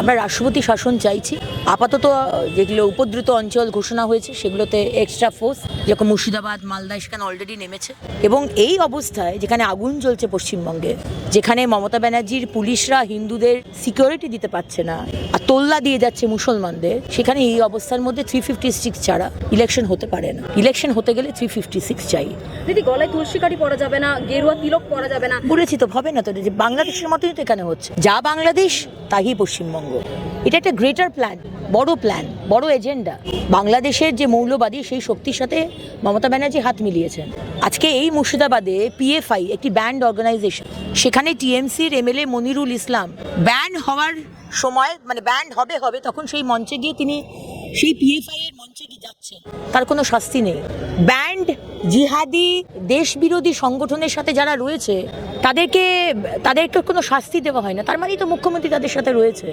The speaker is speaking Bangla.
আমরা রাষ্ট্রপতি শাসন চাইছি। আপাতত যেগুলো উপদ্রুত অঞ্চল ঘোষণা হয়েছে সেগুলোতে এক্সট্রা ফোর্স, যেরকম মুর্শিদাবাদ, মালদা, সেখানে অলরেডি নেমেছে। এবং এই অবস্থায় যেখানে আগুন জ্বলছে পশ্চিমবঙ্গে, যেখানে মমতা ব্যানার্জির পুলিশরা হিন্দুদের সিকিউরিটি দিতে পারছে না আর তোল্লা দিয়ে যাচ্ছে মুসলমানদের, সেখানে এই অবস্থার মধ্যে 356 ছাড়া ইলেকশন হতে পারে না। ইলেকশন হতে গেলে 356 চাই। দিদি, গলায় তুলসী কাঠি পরা যাবে না, গেরুয়া তিলক পরা যাবে না, বলেছি তো, হবে না তো। যে বাংলাদেশের মতোই তো এখানে হচ্ছে, যা বাংলাদেশ তাই পশ্চিমবঙ্গ। এটা একটা গ্রেটার প্ল্যান, বড় এজেন্ডা। বাংলাদেশের যে মৌলবাদী সেই শক্তির সাথে মমতা ব্যানার্জি হাত মিলিয়েছেন। আজকে এই মুর্শিদাবাদে পিএফআই একটি ব্যান্ড অর্গানাইজেশন, সেখানে টিএমসির এমএলএ মনিরুল ইসলাম ব্যান্ড হওয়ার সময়, মানে ব্যান্ড হবে তখন সেই মঞ্চে গিয়ে তিনি সেই পিএফআই এর মঞ্চে গিয়ে যাচ্ছেন, তার কোনো শাস্তি নেই। ব্যান্ড জিহাদি দেশবিরোধী সংগঠনের সাথে যারা রয়েছে তাদেরকে কোনো শাস্তি দেওয়া হয় না, তার মানেই তো মুখ্যমন্ত্রী তাদের সাথে রয়েছে।